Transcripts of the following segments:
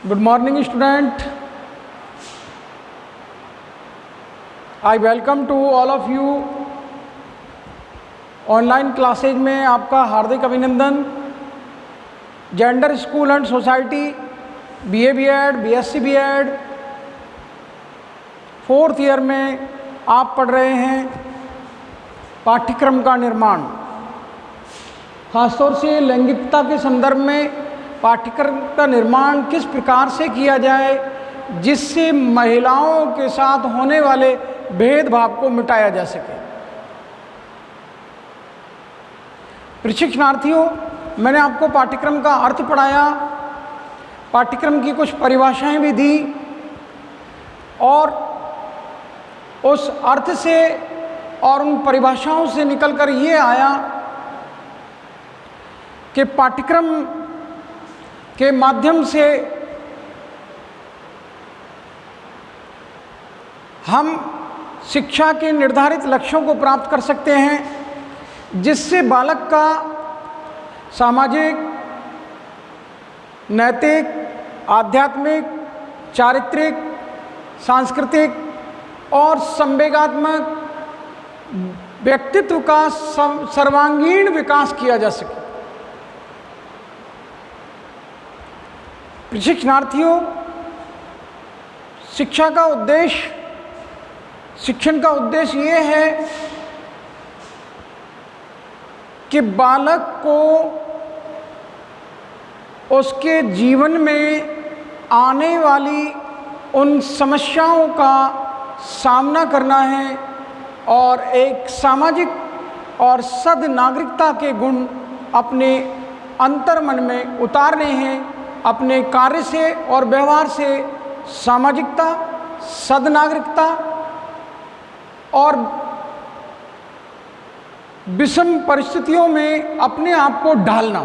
Good morning student. I welcome to all of you. Online classes में आपका हार्दिक अभिनंदन। Gender school and society BA B.Ed BSc B.Ed 4th year में आप पढ़ रहे हैं पाठ्यक्रम का निर्माण। खासतौर से लैंगिकता के संदर्भ में पाठ्यक्रम का निर्माण किस प्रकार से किया जाए जिससे महिलाओं के साथ होने वाले भेदभाव को मिटाया जा सके। प्रशिक्षणार्थियों, मैंने आपको पाठ्यक्रम का अर्थ पढ़ाया, पाठ्यक्रम की कुछ परिभाषाएं भी दी और उस अर्थ से और उन परिभाषाओं से निकलकर ये आया कि पाठ्यक्रम के माध्यम से हम शिक्षा के निर्धारित लक्ष्यों को प्राप्त कर सकते हैं जिससे बालक का सामाजिक, नैतिक, आध्यात्मिक, चारित्रिक, सांस्कृतिक और संवेगात्मक व्यक्तित्व का सर्वांगीण विकास किया जा सके। प्रशिक्षणार्थियों, शिक्षण का उद्देश्य ये है कि बालक को उसके जीवन में आने वाली उन समस्याओं का सामना करना है और एक सामाजिक और सद नागरिकता के गुण अपने अंतर्मन में उतारने हैं। अपने कार्य से और व्यवहार से सामाजिकता, सदनागरिकता और विषम परिस्थितियों में अपने आप को ढालना।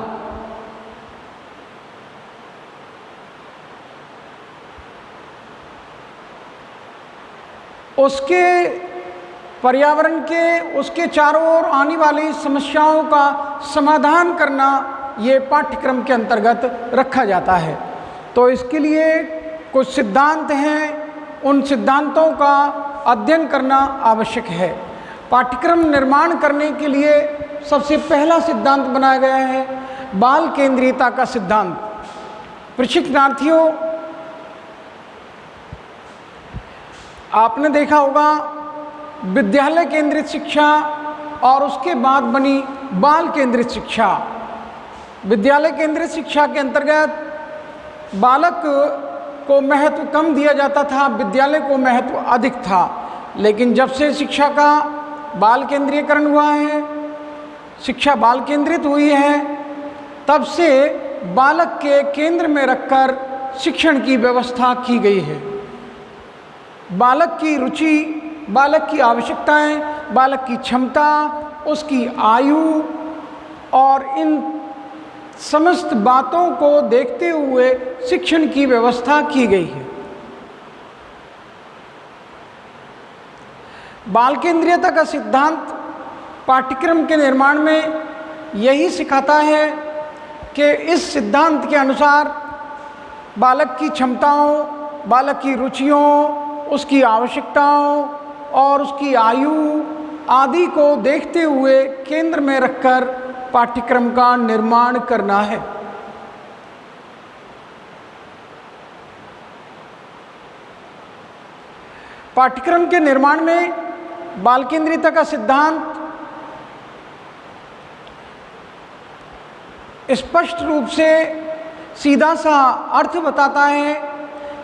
उसके पर्यावरण के, उसके चारों ओर आने वाली समस्याओं का समाधान करना ये पाठ्यक्रम के अंतर्गत रखा जाता है। तो इसके लिए कुछ सिद्धांत हैं, उन सिद्धांतों का अध्ययन करना आवश्यक है। पाठ्यक्रम निर्माण करने के लिए सबसे पहला सिद्धांत बनाया गया है बाल केंद्रीयता का सिद्धांत। प्रशिक्षणार्थियों, आपने देखा होगा विद्यालय केंद्रित शिक्षा और उसके बाद बनी बाल केंद्रित शिक्षा। विद्यालय केंद्रित शिक्षा के अंतर्गत बालक को महत्व कम दिया जाता था, विद्यालय को महत्व अधिक था। लेकिन जब से शिक्षा का बाल केंद्रीयकरण हुआ है, शिक्षा बाल केंद्रित हुई है, तब से बालक के केंद्र में रखकर शिक्षण की व्यवस्था की गई है। बालक की रुचि, बालक की आवश्यकताएं, बालक की क्षमता, उसकी आयु और इन समस्त बातों को देखते हुए शिक्षण की व्यवस्था की गई है। बाल केंद्रीयता का सिद्धांत पाठ्यक्रम के निर्माण में यही सिखाता है कि इस सिद्धांत के अनुसार बालक की क्षमताओं, बालक की रुचियों, उसकी आवश्यकताओं और उसकी आयु आदि को देखते हुए केंद्र में रखकर पाठ्यक्रम का निर्माण करना है। पाठ्यक्रम के निर्माण में बाल केंद्रीयता का सिद्धांत स्पष्ट रूप से सीधा सा अर्थ बताता है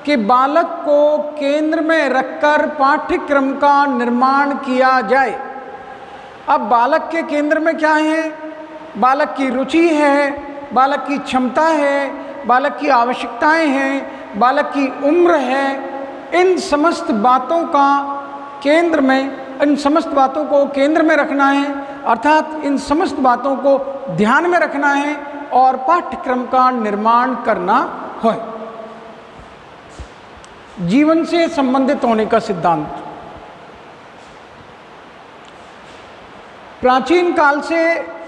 कि बालक को केंद्र में रखकर पाठ्यक्रम का निर्माण किया जाए। अब बालक के केंद्र में क्या है? बालक की रुचि है, बालक की क्षमता है, बालक की आवश्यकताएं हैं, बालक की उम्र है। इन समस्त बातों का केंद्र में, इन समस्त बातों को केंद्र में रखना है, अर्थात इन समस्त बातों को ध्यान में रखना है और पाठ्यक्रम का निर्माण करना है। जीवन से संबंधित होने का सिद्धांत प्राचीन काल से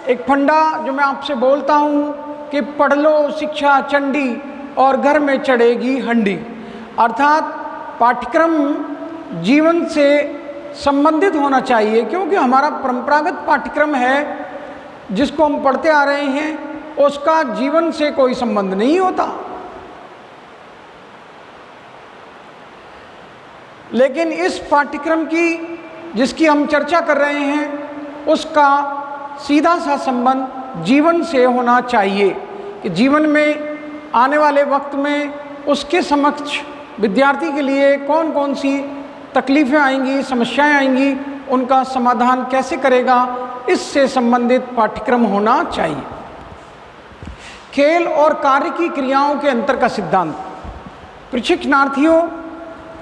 एक फंडा जो मैं आपसे बोलता हूँ कि पढ़ लो शिक्षा चंडी और घर में चढ़ेगी हंडी। अर्थात पाठ्यक्रम जीवन से संबंधित होना चाहिए, क्योंकि हमारा परंपरागत पाठ्यक्रम है जिसको हम पढ़ते आ रहे हैं, उसका जीवन से कोई संबंध नहीं होता। लेकिन इस पाठ्यक्रम की जिसकी हम चर्चा कर रहे हैं उसका सीधा सा संबंध जीवन से होना चाहिए कि जीवन में आने वाले वक्त में उसके समक्ष विद्यार्थी के लिए कौन कौन सी तकलीफ़ें आएंगी, समस्याएं आएंगी, उनका समाधान कैसे करेगा, इससे संबंधित पाठ्यक्रम होना चाहिए। खेल और कार्य की क्रियाओं के अंतर का सिद्धांत। प्रशिक्षणार्थियों,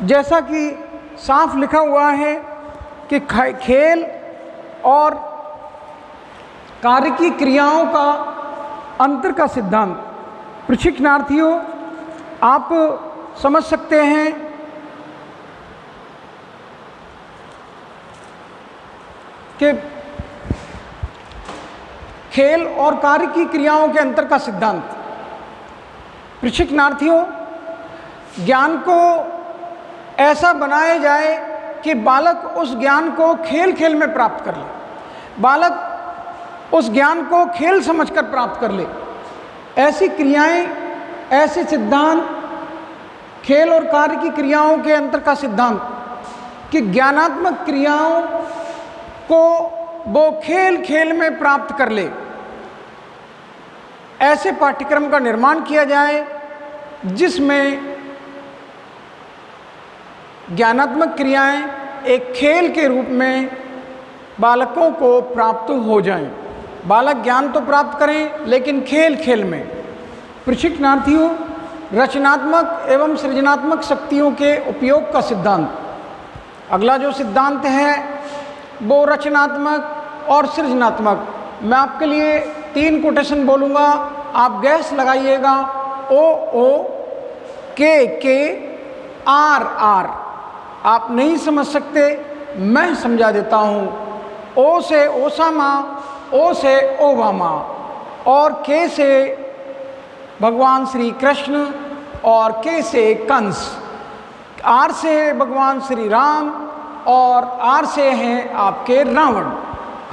जैसा कि साफ लिखा हुआ है कि खेल और कार्य की क्रियाओं का अंतर का सिद्धांत। प्रशिक्षणार्थियों, आप समझ सकते हैं कि खेल और कार्य की क्रियाओं के अंतर का सिद्धांत। प्रशिक्षणार्थियों, ज्ञान को ऐसा बनाया जाए कि बालक उस ज्ञान को खेल खेल में प्राप्त कर ले, बालक उस ज्ञान को खेल समझकर प्राप्त कर ले। ऐसी क्रियाएं, ऐसे सिद्धांत, खेल और कार्य की क्रियाओं के अंतर का सिद्धांत कि ज्ञानात्मक क्रियाओं को वो खेल खेल में प्राप्त कर ले, ऐसे पाठ्यक्रम का निर्माण किया जाए जिसमें ज्ञानात्मक क्रियाएं एक खेल के रूप में बालकों को प्राप्त हो जाएं। बालक ज्ञान तो प्राप्त करें लेकिन खेल खेल में। प्रशिक्षणार्थियों, रचनात्मक एवं सृजनात्मक शक्तियों के उपयोग का सिद्धांत। अगला जो सिद्धांत है वो रचनात्मक और सृजनात्मक। मैं आपके लिए 3 कोटेशन बोलूँगा, आप गैस लगाइएगा। O K R R। आप नहीं समझ सकते, मैं समझा देता हूँ। O से ओसामा, O से ओबामा, और K से भगवान श्री कृष्ण और K से कंस, R से भगवान श्री राम और R से हैं आपके रावण।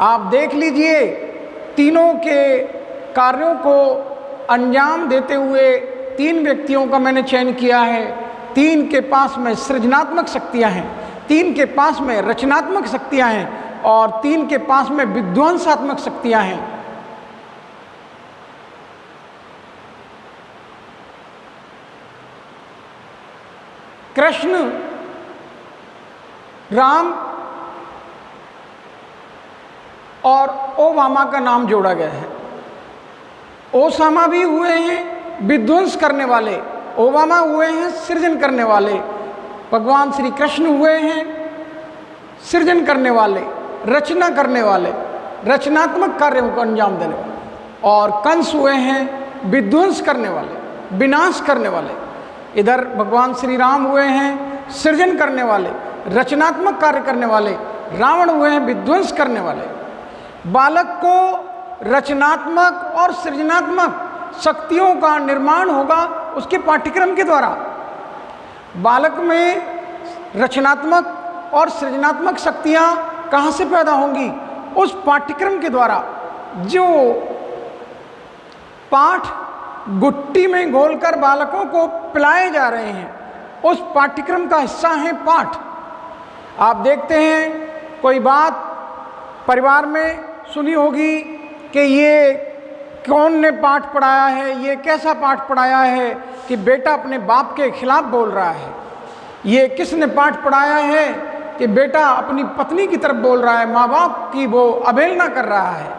आप देख लीजिए, तीनों के कार्यों को अंजाम देते हुए 3 व्यक्तियों का मैंने चयन किया है। 3 के पास में सृजनात्मक शक्तियां हैं, 3 के पास में रचनात्मक शक्तियां हैं और 3 के पास में विध्वंसात्मक शक्तियां हैं। कृष्ण, राम और ओबामा का नाम जोड़ा गया है। ओसामा भी हुए हैं विध्वंस करने वाले, ओबामा हुए हैं सृजन करने वाले, भगवान श्री कृष्ण हुए हैं सृजन करने वाले, रचना करने वाले, रचनात्मक कार्यों को अंजाम देने वाले, और कंस हुए हैं विध्वंस करने वाले, विनाश करने वाले। इधर भगवान श्री राम हुए हैं सृजन करने वाले, रचनात्मक कार्य करने वाले, रावण हुए हैं विध्वंस करने वाले। बालक को रचनात्मक और सृजनात्मक शक्तियों का निर्माण होगा उसके पाठ्यक्रम के द्वारा। बालक में रचनात्मक और सृजनात्मक शक्तियाँ कहाँ से पैदा होंगी? उस पाठ्यक्रम के द्वारा। जो पाठ गुट्टी में घोलकर बालकों को पिलाए जा रहे हैं, उस पाठ्यक्रम का हिस्सा है पाठ। आप देखते हैं कोई बात परिवार में सुनी होगी कि ये कौन ने पाठ पढ़ाया है, ये कैसा पाठ पढ़ाया है कि बेटा अपने बाप के खिलाफ बोल रहा है। ये किसने पाठ पढ़ाया है कि बेटा अपनी पत्नी की तरफ बोल रहा है, माँ बाप की वो अवहेलना कर रहा है।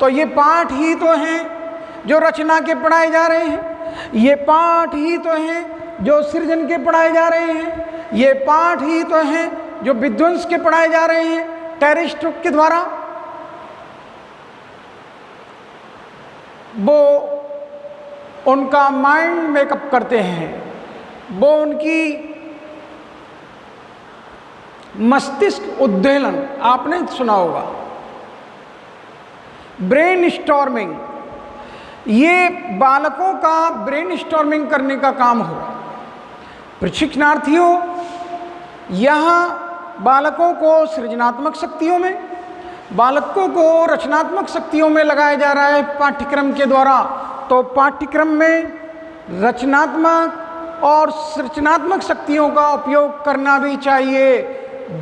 तो ये पाठ ही तो हैं जो रचना के पढ़ाए जा रहे हैं, ये पाठ ही तो हैं जो सृजन के पढ़ाए जा रहे हैं, ये पाठ ही तो हैं जो विध्वंस के पढ़ाए जा रहे हैं टेररिस्ट के द्वारा। वो उनका माइंड मेकअप करते हैं, वो उनकी मस्तिष्क उद्वेलन, आपने सुना होगा ब्रेन स्टॉर्मिंग, ये बालकों का ब्रेन स्टॉर्मिंग करने का काम हो रहा है। प्रशिक्षणार्थियों, यहाँ बालकों को सृजनात्मक शक्तियों में, बालकों को रचनात्मक शक्तियों में लगाया जा रहा है पाठ्यक्रम के द्वारा। तो पाठ्यक्रम में रचनात्मक और सृजनात्मक शक्तियों का उपयोग करना भी चाहिए,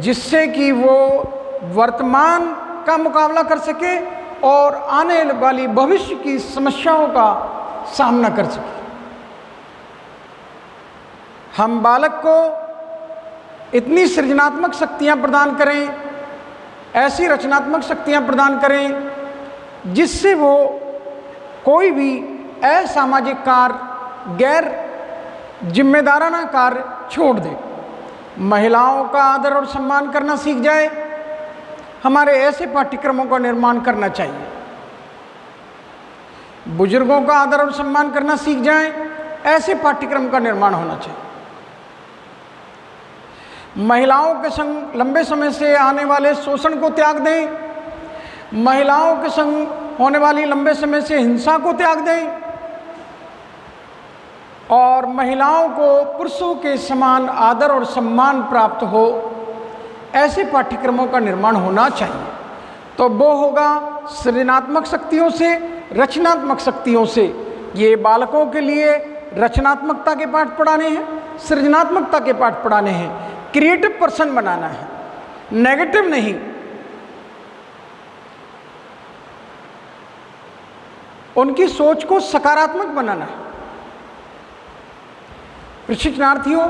जिससे कि वो वर्तमान का मुकाबला कर सके और आने वाली भविष्य की समस्याओं का सामना कर सके। हम बालक को इतनी सृजनात्मक शक्तियां प्रदान करें, ऐसी रचनात्मक शक्तियां प्रदान करें जिससे वो कोई भी असामाजिक कार्य, गैर जिम्मेदाराना कार्य छोड़ दे। महिलाओं का आदर और सम्मान करना सीख जाए। हमारे ऐसे पाठ्यक्रमों का निर्माण करना चाहिए। बुजुर्गों का आदर और सम्मान करना सीख जाएं, ऐसे पाठ्यक्रम का निर्माण होना चाहिए। महिलाओं के संग लंबे समय से आने वाले शोषण को त्याग दें, महिलाओं के संग होने वाली लंबे समय से हिंसा को त्याग दें और महिलाओं को पुरुषों के समान आदर और सम्मान प्राप्त हो, ऐसे पाठ्यक्रमों का निर्माण होना चाहिए। तो वो होगा सृजनात्मक शक्तियों से, रचनात्मक शक्तियों से। ये बालकों के लिए रचनात्मकता के पाठ पढ़ाने हैं, सृजनात्मकता के पाठ पढ़ाने हैं, क्रिएटिव पर्सन बनाना है, नेगेटिव नहीं। उनकी सोच को सकारात्मक बनाना है। प्रशिक्षणार्थियों,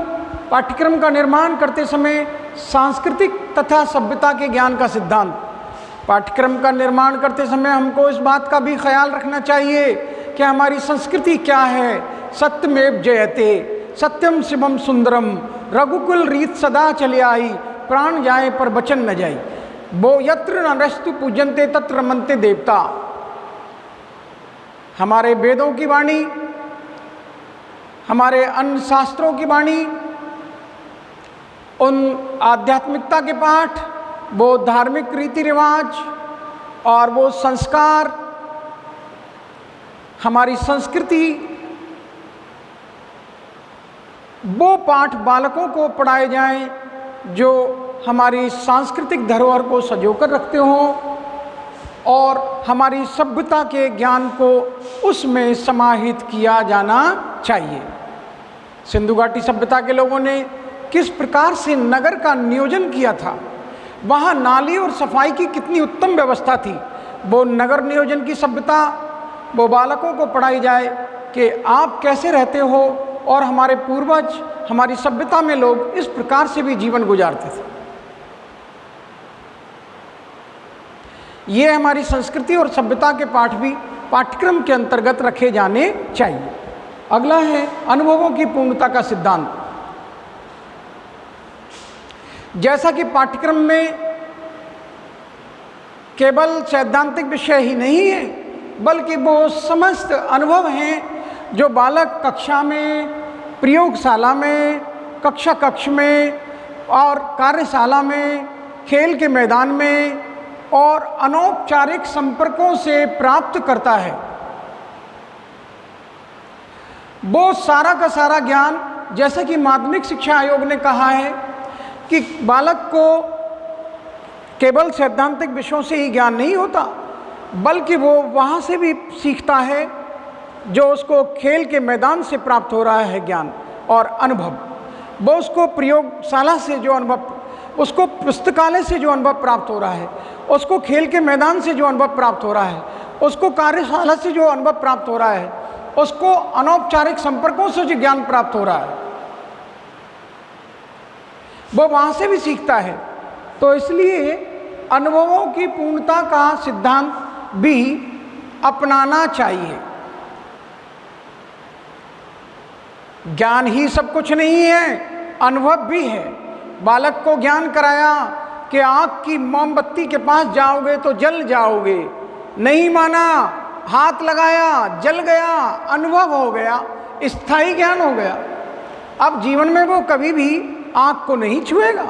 पाठ्यक्रम का निर्माण करते समय सांस्कृतिक तथा सभ्यता के ज्ञान का सिद्धांत, पाठ्यक्रम का निर्माण करते समय हमको इस बात का भी ख्याल रखना चाहिए कि हमारी संस्कृति क्या है। सत्यमेव जयते, सत्यम शिवम सुंदरम, रघुकुल रीत सदा चले आई, प्राण जाए पर वचन न जाए। वो यत्र नरस्तु पूजन्ते तत्र रमन्ते देवता। हमारे वेदों की वाणी, हमारे अन्य शास्त्रों की वाणी, उन आध्यात्मिकता के पाठ, वो धार्मिक रीति रिवाज और वो संस्कार, हमारी संस्कृति, वो पाठ बालकों को पढ़ाए जाएं जो हमारी सांस्कृतिक धरोहर को संजोकर रखते हों और हमारी सभ्यता के ज्ञान को उसमें समाहित किया जाना चाहिए। सिंधु घाटी सभ्यता के लोगों ने किस प्रकार से नगर का नियोजन किया था, वहाँ नाली और सफाई की कितनी उत्तम व्यवस्था थी, वो नगर नियोजन की सभ्यता वो बालकों को पढ़ाई जाए कि आप कैसे रहते हो और हमारे पूर्वज, हमारी सभ्यता में लोग इस प्रकार से भी जीवन गुजारते थे। ये हमारी संस्कृति और सभ्यता के पाठ भी पाठ्यक्रम के अंतर्गत रखे जाने चाहिए। अगला है अनुभवों की पूर्णता का सिद्धांत। जैसा कि पाठ्यक्रम में केवल सैद्धांतिक विषय ही नहीं है, बल्कि वो समस्त अनुभव हैं जो बालक कक्षा में, प्रयोगशाला में, कक्षा कक्ष में और कार्यशाला में, खेल के मैदान में और अनौपचारिक संपर्कों से प्राप्त करता है। वो सारा का सारा ज्ञान, जैसा कि माध्यमिक शिक्षा आयोग ने कहा है कि बालक को केवल सैद्धांतिक विषयों से ही ज्ञान नहीं होता, बल्कि वो वहाँ से भी सीखता है जो उसको खेल के मैदान से प्राप्त हो रहा है ज्ञान और अनुभव। वो उसको प्रयोगशाला से जो अनुभव, उसको पुस्तकालय से जो अनुभव प्राप्त हो रहा है, उसको खेल के मैदान से जो अनुभव प्राप्त हो रहा है, उसको कार्यशाला से जो अनुभव प्राप्त हो रहा है, उसको अनौपचारिक संपर्कों से जो ज्ञान प्राप्त हो रहा है, वो वहाँ से भी सीखता है। तो इसलिए अनुभवों की पूर्णता का सिद्धांत भी अपनाना चाहिए। ज्ञान ही सब कुछ नहीं है, अनुभव भी है। बालक को ज्ञान कराया कि आँख की मोमबत्ती के पास जाओगे तो जल जाओगे, नहीं माना, हाथ लगाया, जल गया, अनुभव हो गया, स्थायी ज्ञान हो गया। अब जीवन में वो कभी भी आँख को नहीं छुएगा।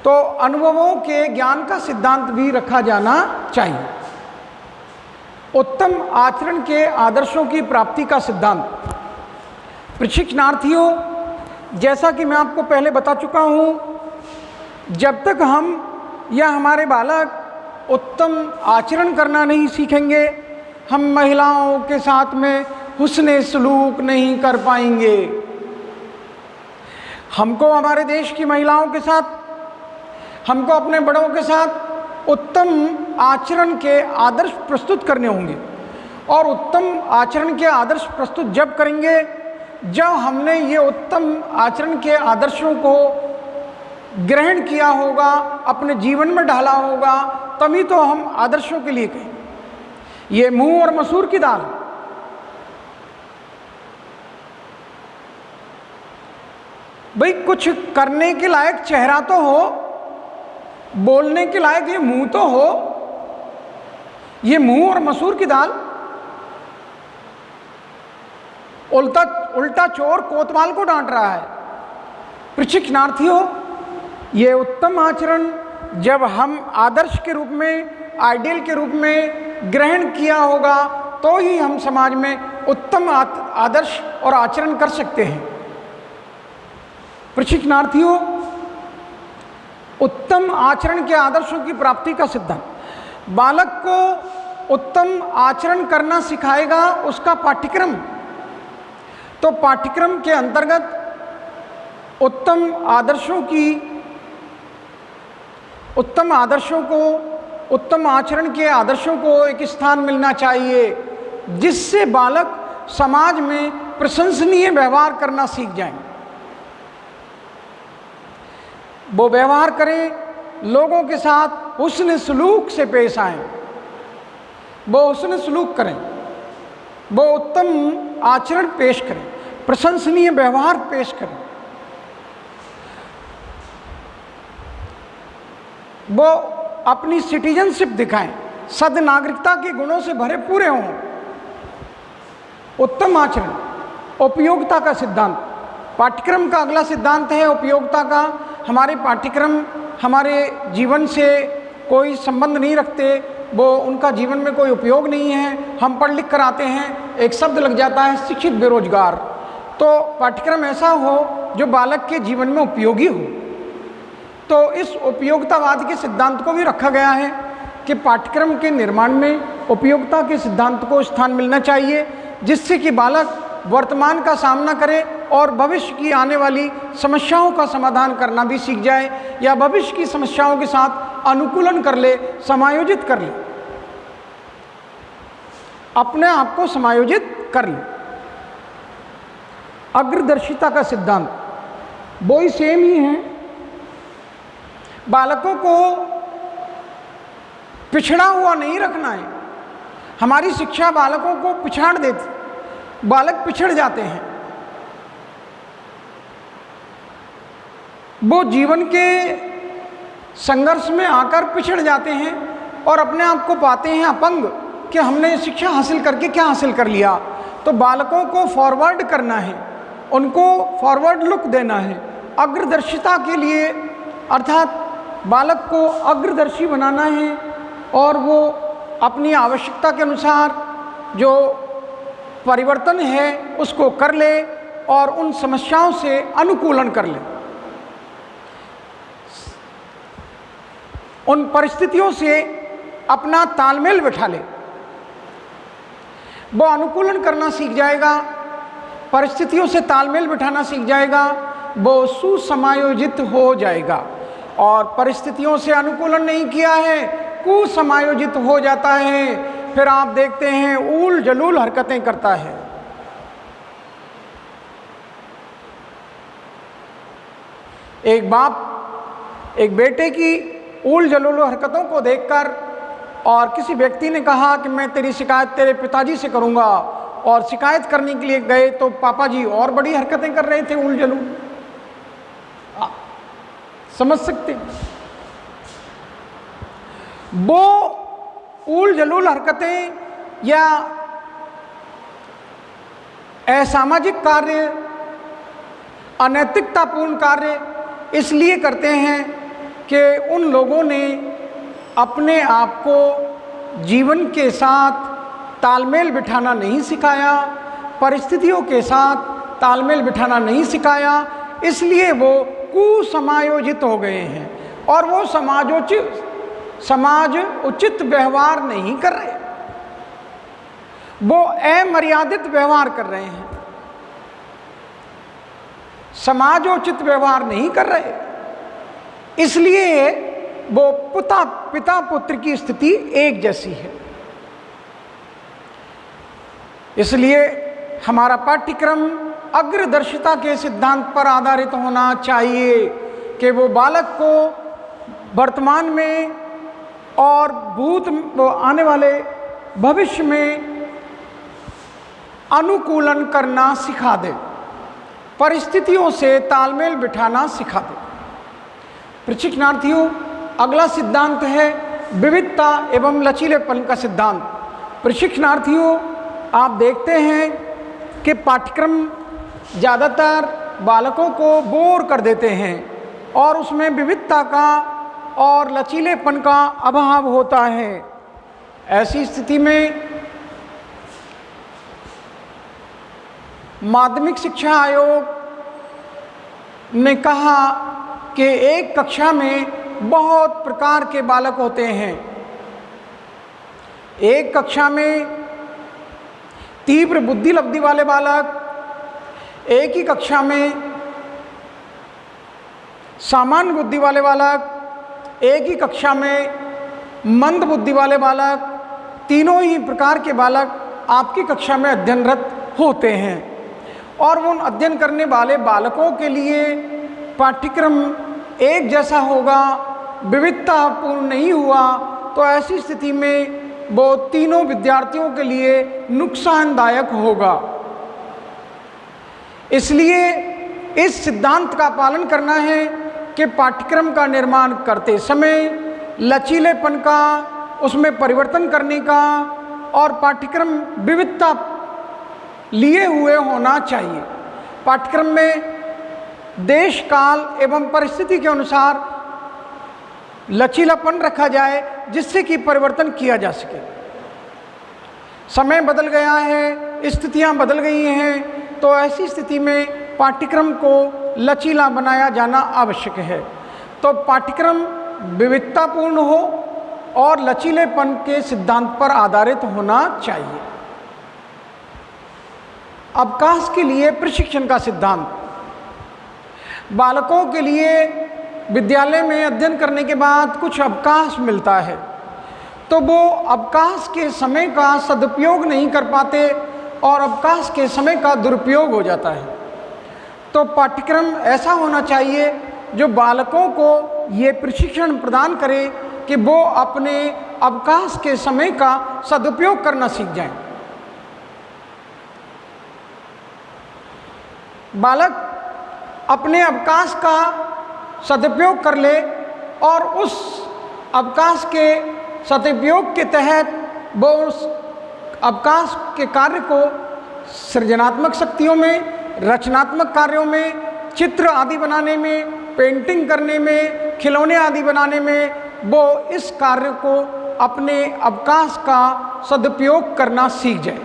तो अनुभवों के ज्ञान का सिद्धांत भी रखा जाना चाहिए। उत्तम आचरण के आदर्शों की प्राप्ति का सिद्धांत। प्रशिक्षणार्थियों, जैसा कि मैं आपको पहले बता चुका हूँ, जब तक हम या हमारे बालक उत्तम आचरण करना नहीं सीखेंगे, हम महिलाओं के साथ में हुस्ने सलूक नहीं कर पाएंगे। हमको हमारे देश की महिलाओं के साथ, हमको अपने बड़ों के साथ उत्तम आचरण के आदर्श प्रस्तुत करने होंगे। और उत्तम आचरण के आदर्श प्रस्तुत जब करेंगे जब हमने ये उत्तम आचरण के आदर्शों को ग्रहण किया होगा, अपने जीवन में ढाला होगा, तभी तो हम आदर्शों के लिए कहें। ये मूंग और मसूर की दाल, भाई कुछ करने के लायक चेहरा तो हो, बोलने के लायक ये मुंह तो हो। ये मूंग और मसूर की दाल, उल्टा चोर कोतवाल को डांट रहा है। प्रशिक्षणार्थियों, ये उत्तम आचरण जब हम आदर्श के रूप में, आइडियल के रूप में ग्रहण किया होगा, तो ही हम समाज में उत्तम आदर्श और आचरण कर सकते हैं। प्रशिक्षणार्थियों, उत्तम आचरण के आदर्शों की प्राप्ति का सिद्धांत। बालक को उत्तम आचरण करना सिखाएगा उसका पाठ्यक्रम। तो पाठ्यक्रम के अंतर्गत उत्तम आचरण के आदर्शों को एक स्थान मिलना चाहिए, जिससे बालक समाज में प्रशंसनीय व्यवहार करना सीख जाएं। वो व्यवहार करें, लोगों के साथ हुस्न सलूक से पेश आएं, वो हुस्न सलूक करें, वो उत्तम आचरण पेश करें, प्रशंसनीय व्यवहार पेश करें। वो अपनी सिटीजनशिप दिखाएं, सद नागरिकता के गुणों से भरे पूरे हों। उत्तम आचरण, उपयोगिता का सिद्धांत। पाठ्यक्रम का अगला सिद्धांत है उपयोगिता का। हमारे पाठ्यक्रम हमारे जीवन से कोई संबंध नहीं रखते, वो उनका जीवन में कोई उपयोग नहीं है। हम पढ़ लिख कर आते हैं, एक शब्द लग जाता है शिक्षित बेरोजगार। तो पाठ्यक्रम ऐसा हो जो बालक के जीवन में उपयोगी हो। तो इस उपयोगितावाद के सिद्धांत को भी रखा गया है कि पाठ्यक्रम के निर्माण में उपयोगिता के सिद्धांत को स्थान मिलना चाहिए, जिससे कि बालक वर्तमान का सामना करे और भविष्य की आने वाली समस्याओं का समाधान करना भी सीख जाए, या भविष्य की समस्याओं के साथ अनुकूलन कर ले, समायोजित कर ले, अपने आप को समायोजित कर ले। अग्रदर्शिता का सिद्धांत वो ही सेम ही है। बालकों को पिछड़ा हुआ नहीं रखना है। हमारी शिक्षा बालकों को पिछाड़ देती, बालक पिछड़ जाते हैं। वो जीवन के संघर्ष में आकर पिछड़ जाते हैं और अपने आप को पाते हैं अपंग कि हमने शिक्षा हासिल करके क्या हासिल कर लिया। तो बालकों को फॉरवर्ड करना है, उनको फॉरवर्ड लुक देना है। अग्रदर्शिता के लिए अर्थात बालक को अग्रदर्शी बनाना है और वो अपनी आवश्यकता के अनुसार जो परिवर्तन है उसको कर ले और उन समस्याओं से अनुकूलन कर ले, उन परिस्थितियों से अपना तालमेल बिठा ले। वो अनुकूलन करना सीख जाएगा, परिस्थितियों से तालमेल बिठाना सीख जाएगा, वो सुसमायोजित हो जाएगा। और परिस्थितियों से अनुकूलन नहीं किया है, कुसमायोजित हो जाता है, फिर आप देखते हैं ऊल जलूल हरकतें करता है। एक बाप एक बेटे की ऊल जलूल हरकतों को देखकर और किसी व्यक्ति ने कहा कि मैं तेरी शिकायत तेरे पिताजी से करूंगा, और शिकायत करने के लिए गए तो पापा जी और बड़ी हरकतें कर रहे थे, ऊल जलूल। समझ सकते हैं? वो ऊल जलूल हरकतें या असामाजिक कार्य, अनैतिकतापूर्ण कार्य इसलिए करते हैं कि उन लोगों ने अपने आप को जीवन के साथ तालमेल बिठाना नहीं सिखाया, परिस्थितियों के साथ तालमेल बिठाना नहीं सिखाया, इसलिए वो कुसमायोजित हो गए हैं और वो समाज उचित व्यवहार नहीं कर रहे, वो अमर्यादित व्यवहार कर रहे हैं, समाजोचित व्यवहार नहीं कर रहे, इसलिए वो पिता पुत्र की स्थिति एक जैसी है। इसलिए हमारा पाठ्यक्रम अग्रदर्शिता के सिद्धांत पर आधारित होना चाहिए कि वो बालक को वर्तमान में और आने वाले भविष्य में अनुकूलन करना सिखा दे, परिस्थितियों से तालमेल बिठाना सिखा दे। प्रशिक्षणार्थियों, अगला सिद्धांत है विविधता एवं लचीलेपन का सिद्धांत। प्रशिक्षणार्थियों, आप देखते हैं कि पाठ्यक्रम ज़्यादातर बालकों को बोर कर देते हैं और उसमें विविधता का और लचीलेपन का अभाव होता है। ऐसी स्थिति में माध्यमिक शिक्षा आयोग ने कहा कि एक कक्षा में बहुत प्रकार के बालक होते हैं। एक कक्षा में तीव्र बुद्धि लब्धि वाले बालक, एक ही कक्षा में सामान्य बुद्धि वाले बालक, एक ही कक्षा में मंद बुद्धि वाले बालक, तीनों ही प्रकार के बालक आपकी कक्षा में अध्ययनरत होते हैं और उन अध्ययन करने वाले बालकों के लिए पाठ्यक्रम एक जैसा होगा, विविधतापूर्ण नहीं हुआ तो ऐसी स्थिति में वो तीनों विद्यार्थियों के लिए नुकसानदायक होगा। इसलिए इस सिद्धांत का पालन करना है कि पाठ्यक्रम का निर्माण करते समय लचीलेपन का, उसमें परिवर्तन करने का और पाठ्यक्रम विविधता लिए हुए होना चाहिए। पाठ्यक्रम में देश काल एवं परिस्थिति के अनुसार लचीलापन रखा जाए जिससे कि परिवर्तन किया जा सके। समय बदल गया है, स्थितियां बदल गई हैं, तो ऐसी स्थिति में पाठ्यक्रम को लचीला बनाया जाना आवश्यक है। तो पाठ्यक्रम विविधतापूर्ण हो और लचीलेपन के सिद्धांत पर आधारित होना चाहिए। अवकाश के लिए प्रशिक्षण का सिद्धांत। बालकों के लिए विद्यालय में अध्ययन करने के बाद कुछ अवकाश मिलता है, तो वो अवकाश के समय का सदुपयोग नहीं कर पाते और अवकाश के समय का दुरुपयोग हो जाता है। तो पाठ्यक्रम ऐसा होना चाहिए जो बालकों को ये प्रशिक्षण प्रदान करे कि वो अपने अवकाश के समय का सदुपयोग करना सीख जाएं। बालक अपने अवकाश का सदुपयोग कर ले और उस अवकाश के सदुपयोग के तहत वो उस अवकाश के कार्य को सृजनात्मक शक्तियों में, रचनात्मक कार्यों में, चित्र आदि बनाने में, पेंटिंग करने में, खिलौने आदि बनाने में, वो इस कार्य को अपने अवकाश का सदुपयोग करना सीख जाए।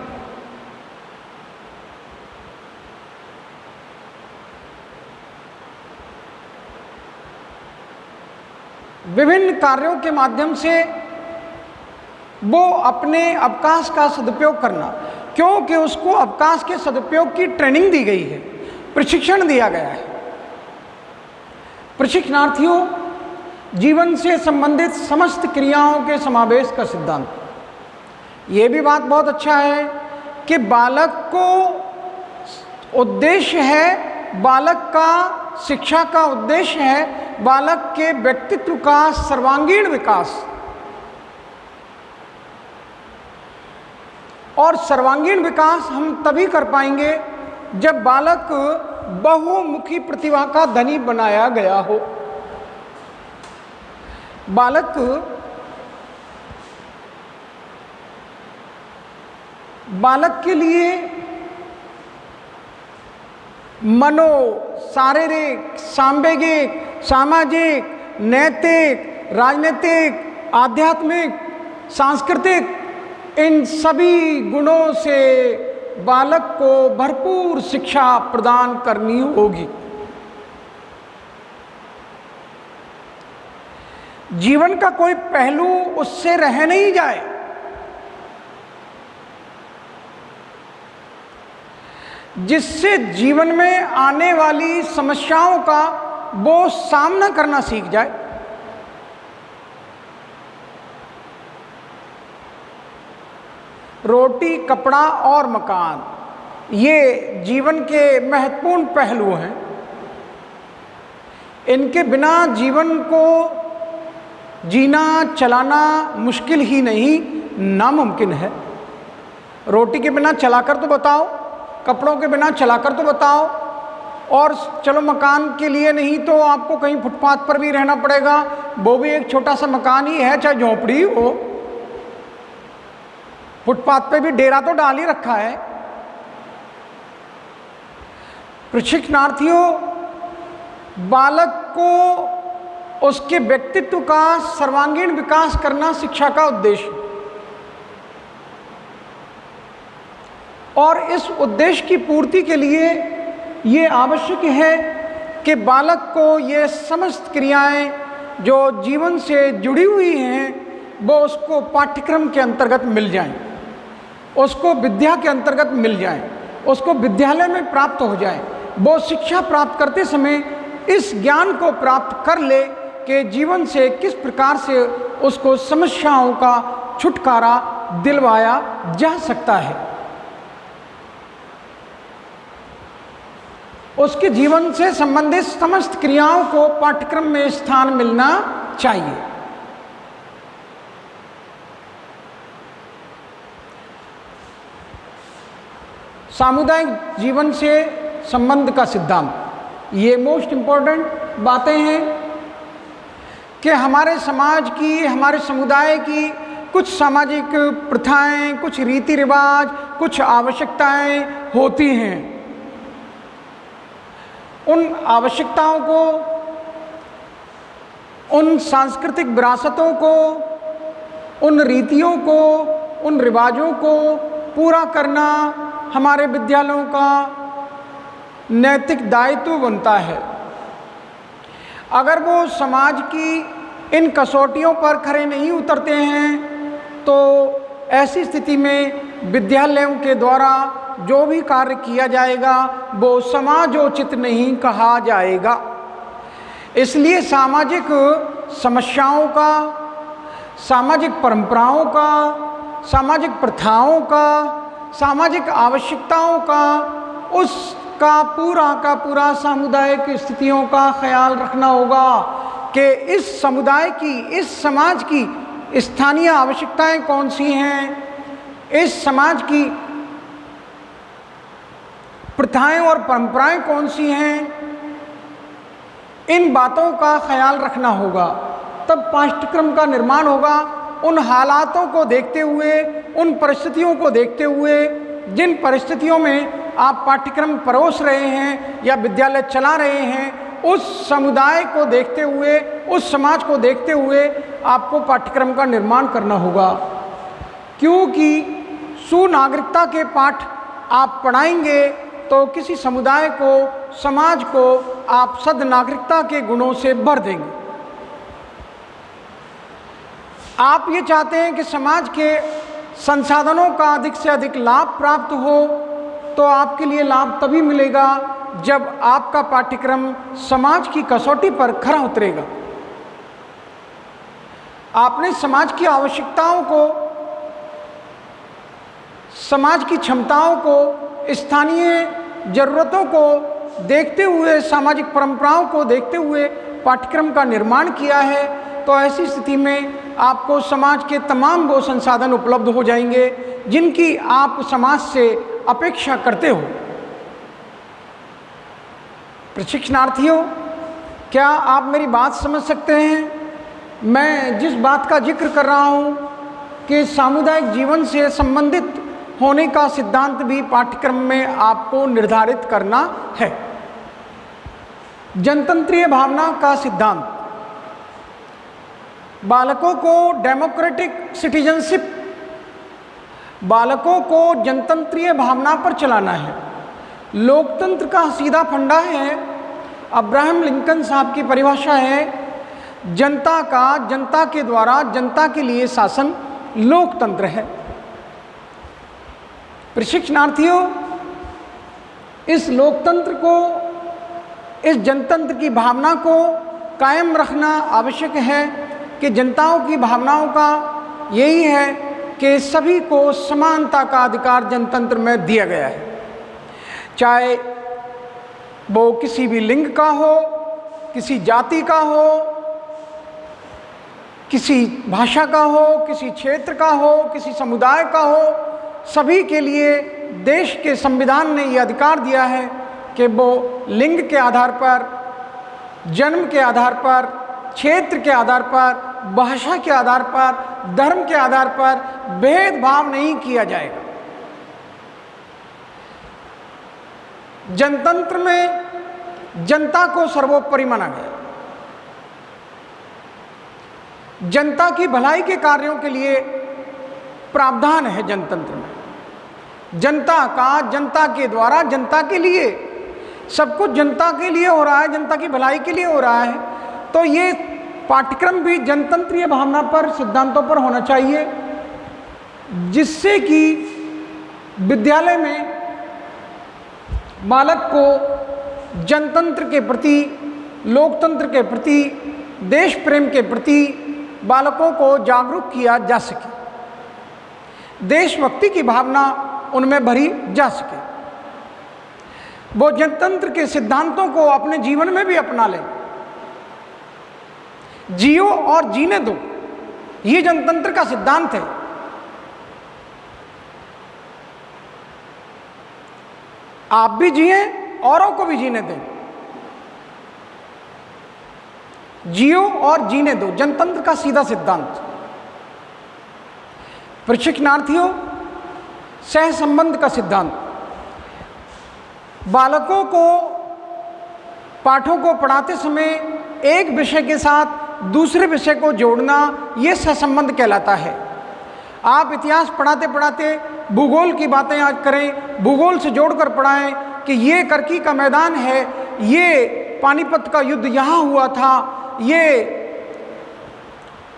विभिन्न कार्यों के माध्यम से वो अपने अवकाश का सदुपयोग करना, क्योंकि उसको अवकाश के सदुपयोग की ट्रेनिंग दी गई है, प्रशिक्षण दिया गया है। प्रशिक्षणार्थियों, जीवन से संबंधित समस्त क्रियाओं के समावेश का सिद्धांत। ये भी बात बहुत अच्छा है कि बालक को उद्देश्य है, बालक का शिक्षा का उद्देश्य है बालक के व्यक्तित्व का सर्वांगीण विकास, और सर्वांगीण विकास हम तभी कर पाएंगे जब बालक बहुमुखी प्रतिभा का धनी बनाया गया हो। बालक के लिए मनो, शारीरिक, सांवेगिक, सामाजिक, नैतिक, राजनीतिक, आध्यात्मिक, सांस्कृतिक इन सभी गुणों से बालक को भरपूर शिक्षा प्रदान करनी होगी। जीवन का कोई पहलू उससे रह नहीं जाए। जिससे जीवन में आने वाली समस्याओं का वो सामना करना सीख जाए। रोटी, कपड़ा और मकान, ये जीवन के महत्वपूर्ण पहलू हैं। इनके बिना जीवन को जीना, चलाना मुश्किल ही नहीं, नामुमकिन है। रोटी के बिना चलाकर तो बताओ, कपड़ों के बिना चलाकर तो बताओ, और चलो मकान के लिए नहीं तो आपको कहीं फुटपाथ पर भी रहना पड़ेगा, वो भी एक छोटा सा मकान ही है, चाहे झोपड़ी हो। फुटपाथ पे भी डेरा तो डाल ही रखा है। प्रशिक्षणार्थियों, बालक को उसके व्यक्तित्व का सर्वांगीण विकास करना शिक्षा का उद्देश्य, और इस उद्देश्य की पूर्ति के लिए ये आवश्यक है कि बालक को ये समस्त क्रियाएं जो जीवन से जुड़ी हुई हैं वो उसको पाठ्यक्रम के अंतर्गत मिल जाएं, उसको विद्या के अंतर्गत मिल जाएं, उसको विद्यालय में प्राप्त हो जाए। वो शिक्षा प्राप्त करते समय इस ज्ञान को प्राप्त कर ले कि जीवन से किस प्रकार से उसको समस्याओं का छुटकारा दिलवाया जा सकता है। उसके जीवन से संबंधित समस्त क्रियाओं को पाठ्यक्रम में स्थान मिलना चाहिए। सामुदायिक जीवन से संबंध का सिद्धांत, ये मोस्ट इम्पोर्टेंट बातें हैं कि हमारे समाज की, हमारे समुदाय की कुछ सामाजिक प्रथाएं, कुछ रीति रिवाज, कुछ आवश्यकताएं होती हैं। उन आवश्यकताओं को, उन सांस्कृतिक विरासतों को, उन रीतियों को, उन रिवाजों को पूरा करना हमारे विद्यालयों का नैतिक दायित्व बनता है। अगर वो समाज की इन कसौटियों पर खरे नहीं उतरते हैं तो ऐसी स्थिति में विद्यालयों के द्वारा जो भी कार्य किया जाएगा वो समाजोचित नहीं कहा जाएगा। इसलिए सामाजिक समस्याओं का, सामाजिक परंपराओं का, सामाजिक प्रथाओं का, सामाजिक आवश्यकताओं का, उसका पूरा सामुदायिक स्थितियों का ख्याल रखना होगा कि इस समुदाय की, इस समाज की स्थानीय आवश्यकताएं कौन सी हैं, इस समाज की प्रथाएं और परंपराएं कौन सी हैं, इन बातों का ख्याल रखना होगा। तब पाठ्यक्रम का निर्माण होगा उन हालातों को देखते हुए, उन परिस्थितियों को देखते हुए जिन परिस्थितियों में आप पाठ्यक्रम परोस रहे हैं या विद्यालय चला रहे हैं, उस समुदाय को देखते हुए, उस समाज को देखते हुए आपको पाठ्यक्रम का निर्माण करना होगा। क्योंकि सुनागरिकता के पाठ आप पढ़ाएंगे तो किसी समुदाय को, समाज को आप सद्नागरिकता के गुणों से भर देंगे। आप ये चाहते हैं कि समाज के संसाधनों का अधिक से अधिक लाभ प्राप्त हो, तो आपके लिए लाभ तभी मिलेगा जब आपका पाठ्यक्रम समाज की कसौटी पर खरा उतरेगा। आपने समाज की आवश्यकताओं को, समाज की क्षमताओं को, स्थानीय जरूरतों को देखते हुए, सामाजिक परंपराओं को देखते हुए पाठ्यक्रम का निर्माण किया है, तो ऐसी स्थिति में आपको समाज के तमाम वो संसाधन उपलब्ध हो जाएंगे जिनकी आप समाज से अपेक्षा करते हो। प्रशिक्षणार्थियों, क्या आप मेरी बात समझ सकते हैं? मैं जिस बात का जिक्र कर रहा हूँ कि सामुदायिक जीवन से संबंधित होने का सिद्धांत भी पाठ्यक्रम में आपको निर्धारित करना है। जनतंत्रीय भावना का सिद्धांत, बालकों को डेमोक्रेटिक सिटीजनशिप बालकों को जनतंत्रीय भावना पर चलाना है। लोकतंत्र का सीधा फंडा है, अब्राहम लिंकन साहब की परिभाषा है, जनता का जनता के द्वारा जनता के लिए शासन लोकतंत्र है। प्रशिक्षणार्थियों, इस लोकतंत्र को, इस जनतंत्र की भावना को कायम रखना आवश्यक है कि जनताओं की भावनाओं का यही है कि सभी को समानता का अधिकार जनतंत्र में दिया गया है, चाहे वो किसी भी लिंग का हो, किसी जाति का हो, किसी भाषा का हो, किसी क्षेत्र का हो, किसी समुदाय का हो, सभी के लिए देश के संविधान ने ये अधिकार दिया है कि वो लिंग के आधार पर, जन्म के आधार पर, क्षेत्र के आधार पर, भाषा के आधार पर, धर्म के आधार पर भेदभाव नहीं किया जाएगा। जनतंत्र में जनता को सर्वोपरि माना गया। जनता की भलाई के कार्यों के लिए प्रावधान है जनतंत्र में। जनता का जनता के द्वारा जनता के लिए, सब कुछ जनता के लिए हो रहा है, जनता की भलाई के लिए हो रहा है। तो ये पाठ्यक्रम भी जनतंत्रीय भावना पर, सिद्धांतों पर होना चाहिए, जिससे कि विद्यालय में बालक को जनतंत्र के प्रति, लोकतंत्र के प्रति, देश प्रेम के प्रति बालकों को जागरूक किया जा सके, देशभक्ति की भावना उनमें भरी जा सके, वो जनतंत्र के सिद्धांतों को अपने जीवन में भी अपना लें। जियो और जीने दो, ये जनतंत्र का सिद्धांत है। आप भी जिए, औरों को भी जीने दें। जियो और जीने दो, जनतंत्र का सीधा सिद्धांत। प्रशिक्षणार्थियों, सह संबंध का सिद्धांत। बालकों को पाठों को पढ़ाते समय एक विषय के साथ दूसरे विषय को जोड़ना, ये सहसंबंध कहलाता है। आप इतिहास पढ़ाते पढ़ाते भूगोल की बातें आज करें, भूगोल से जोड़कर पढ़ाएं कि ये करकी का मैदान है, ये पानीपत का युद्ध यहाँ हुआ था, ये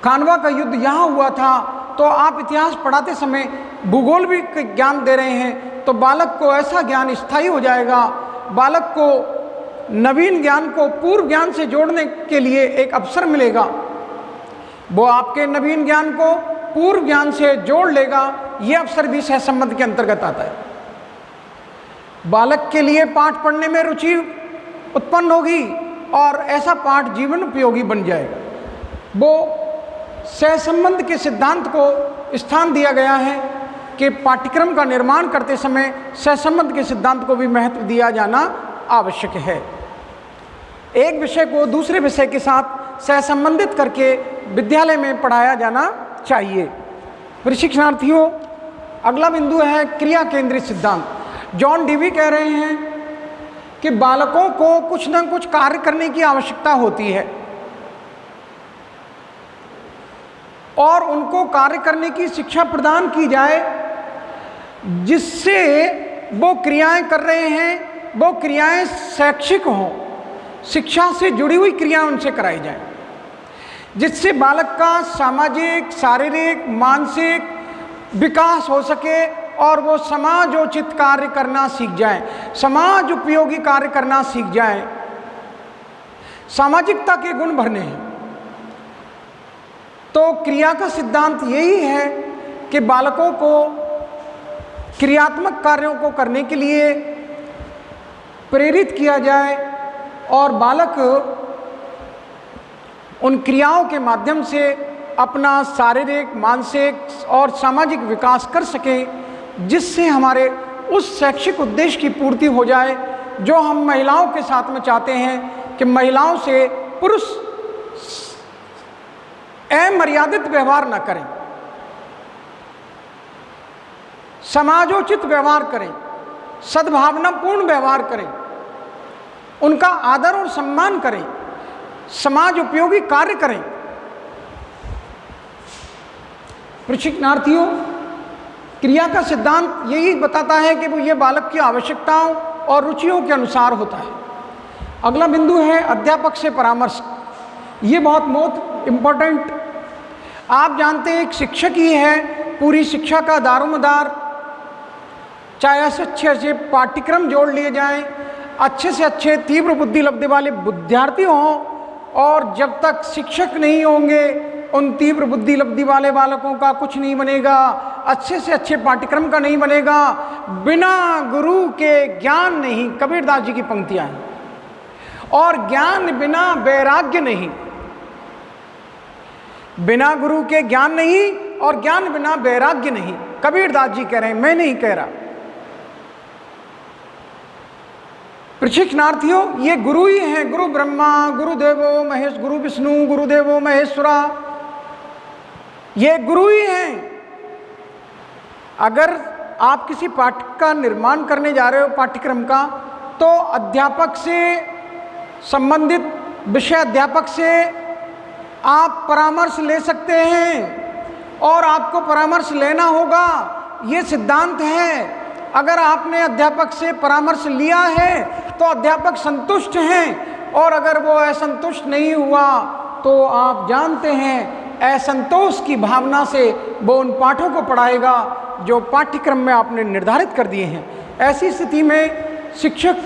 खानवा का युद्ध यहाँ हुआ था। तो आप इतिहास पढ़ाते समय भूगोल भी ज्ञान दे रहे हैं, तो बालक को ऐसा ज्ञान स्थायी हो जाएगा। बालक को नवीन ज्ञान को पूर्व ज्ञान से जोड़ने के लिए एक अवसर मिलेगा। वो आपके नवीन ज्ञान को पूर्व ज्ञान से जोड़ लेगा। ये अवसर भी सहसंबंध के अंतर्गत आता है। बालक के लिए पाठ पढ़ने में रुचि उत्पन्न होगी और ऐसा पाठ जीवन उपयोगी बन जाएगा। वो सहसंबंध के सिद्धांत को स्थान दिया गया है कि पाठ्यक्रम का निर्माण करते समय सहसंबंध के सिद्धांत को भी महत्व दिया जाना आवश्यक है। एक विषय को दूसरे विषय के साथ सहसंबंधित करके विद्यालय में पढ़ाया जाना चाहिए। प्रशिक्षणार्थियों, अगला बिंदु है क्रिया केंद्रित सिद्धांत। जॉन डीवी कह रहे हैं कि बालकों को कुछ न कुछ कार्य करने की आवश्यकता होती है और उनको कार्य करने की शिक्षा प्रदान की जाए, जिससे वो क्रियाएं कर रहे हैं, वो क्रियाएं शैक्षिक हों, शिक्षा से जुड़ी हुई क्रियाएं उनसे कराई जाएं, जिससे बालक का सामाजिक, शारीरिक, मानसिक विकास हो सके और वो समाजोचित कार्य करना सीख जाएं, समाज उपयोगी कार्य करना सीख जाएं। सामाजिकता के गुण भरने हैं। तो क्रिया का सिद्धांत यही है कि बालकों को क्रियात्मक कार्यों को करने के लिए प्रेरित किया जाए और बालक उन क्रियाओं के माध्यम से अपना शारीरिक, मानसिक और सामाजिक विकास कर सके, जिससे हमारे उस शैक्षिक उद्देश्य की पूर्ति हो जाए जो हम महिलाओं के साथ में चाहते हैं कि महिलाओं से पुरुष अमर्यादित व्यवहार न करें, समाजोचित व्यवहार करें, सद्भावनापूर्ण व्यवहार करें, उनका आदर और सम्मान करें, समाज उपयोगी कार्य करें। प्रशिक्षणार्थियों, क्रिया का सिद्धांत यही बताता है कि वो ये बालक की आवश्यकताओं और रुचियों के अनुसार होता है। अगला बिंदु है अध्यापक से परामर्श। ये बहुत इम्पोर्टेंट, आप जानते हैं एक शिक्षक ही है पूरी शिक्षा का दारोमदार। चाहे अच्छे अच्छे पाठ्यक्रम जोड़ लिए जाएं, अच्छे से अच्छे तीव्र बुद्धि लब्धि वाले विद्यार्थी हों, और जब तक शिक्षक नहीं होंगे उन तीव्र बुद्धि लब्धि वाले बालकों का कुछ नहीं बनेगा, अच्छे से अच्छे पाठ्यक्रम का नहीं बनेगा। बिना गुरु के ज्ञान नहीं, कबीरदास जी की पंक्तियां हैं। और ज्ञान बिना वैराग्य नहीं, बिना गुरु के ज्ञान नहीं और ज्ञान बिना वैराग्य नहीं। कबीरदास जी कह रहे हैं, मैं नहीं कह रहा। प्रशिक्षणार्थियों, ये गुरु ही हैं, गुरु ब्रह्मा गुरुदेवो महेश, गुरु विष्णु गुरुदेवो महेश्वरा, ये गुरु ही हैं। अगर आप किसी पाठ का निर्माण करने जा रहे हो, पाठ्यक्रम का, तो अध्यापक से संबंधित विषय अध्यापक से आप परामर्श ले सकते हैं, और आपको परामर्श लेना होगा, ये सिद्धांत है। अगर आपने अध्यापक से परामर्श लिया है तो अध्यापक संतुष्ट हैं, और अगर वो असंतुष्ट नहीं हुआ तो आप जानते हैं असंतोष की भावना से वो उन पाठों को पढ़ाएगा जो पाठ्यक्रम में आपने निर्धारित कर दिए हैं। ऐसी स्थिति में शिक्षक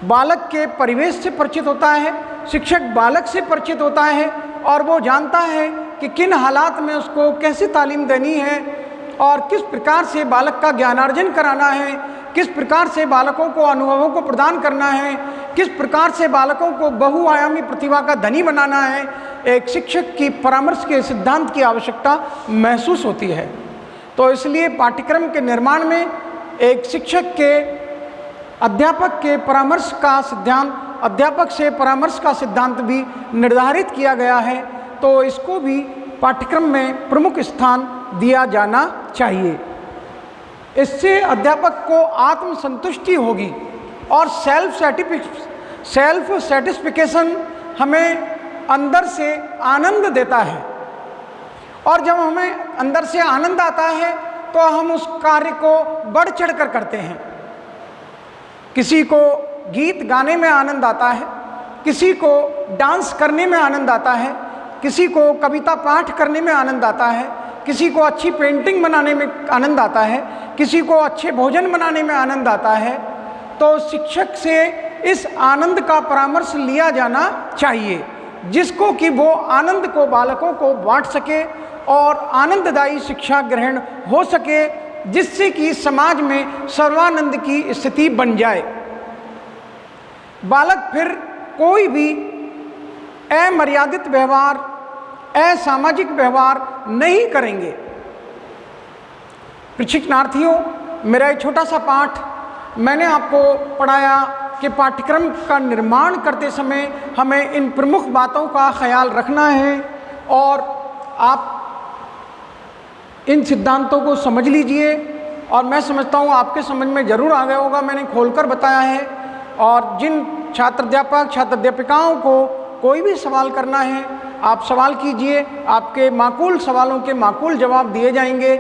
बालक के परिवेश से परिचित होता है, शिक्षक बालक से परिचित होता है, और वो जानता है कि किन हालात में उसको कैसी तालीम देनी है और किस प्रकार से बालक का ज्ञानार्जन कराना है, किस प्रकार से बालकों को अनुभवों को प्रदान करना है, किस प्रकार से बालकों को बहुआयामी प्रतिभा का धनी बनाना है। एक शिक्षक की परामर्श के सिद्धांत की आवश्यकता महसूस होती है। तो इसलिए पाठ्यक्रम के निर्माण में एक शिक्षक के अध्यापक के परामर्श का सिद्धांत, अध्यापक से परामर्श का सिद्धांत भी निर्धारित किया गया है। तो इसको भी पाठ्यक्रम में प्रमुख स्थान दिया जाना चाहिए। इससे अध्यापक को आत्मसंतुष्टि होगी और सेल्फ सेटिस्फिकेशन हमें अंदर से आनंद देता है, और जब हमें अंदर से आनंद आता है तो हम उस कार्य को बढ़ चढ़ कर करते हैं। किसी को गीत गाने में आनंद आता है, किसी को डांस करने में आनंद आता है, किसी को कविता पाठ करने में आनंद आता है, किसी को अच्छी पेंटिंग बनाने में आनंद आता है, किसी को अच्छे भोजन बनाने में आनंद आता है। तो शिक्षक से इस आनंद का परामर्श लिया जाना चाहिए, जिसको कि वो आनंद को बालकों को बांट सके और आनंददायी शिक्षा ग्रहण हो सके, जिससे कि समाज में सर्वानंद की स्थिति बन जाए। बालक फिर कोई भी अमर्यादित व्यवहार, असामाजिक व्यवहार नहीं करेंगे। प्रशिक्षणार्थियों, मेरा एक छोटा सा पाठ मैंने आपको पढ़ाया कि पाठ्यक्रम का निर्माण करते समय हमें इन प्रमुख बातों का ख्याल रखना है, और आप इन सिद्धांतों को समझ लीजिए। और मैं समझता हूँ आपके समझ में ज़रूर आ गया होगा, मैंने खोलकर बताया है। और जिन छात्र अध्यापक छात्र अध्यापिकाओं को कोई भी सवाल करना है, आप सवाल कीजिए, आपके माकूल सवालों के माकूल जवाब दिए जाएंगे।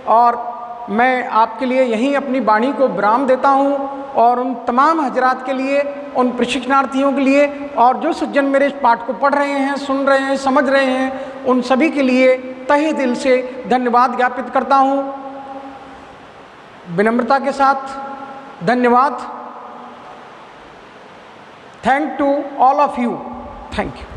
और मैं आपके लिए यहीं अपनी वाणी को विराम देता हूँ, और उन तमाम हजरात के लिए, उन प्रशिक्षणार्थियों के लिए, और जो सज्जन मेरे इस पाठ को पढ़ रहे हैं, सुन रहे हैं, समझ रहे हैं, उन सभी के लिए तहे दिल से धन्यवाद ज्ञापित करता हूँ। विनम्रता के साथ धन्यवाद। Thank to all of you. Thank you.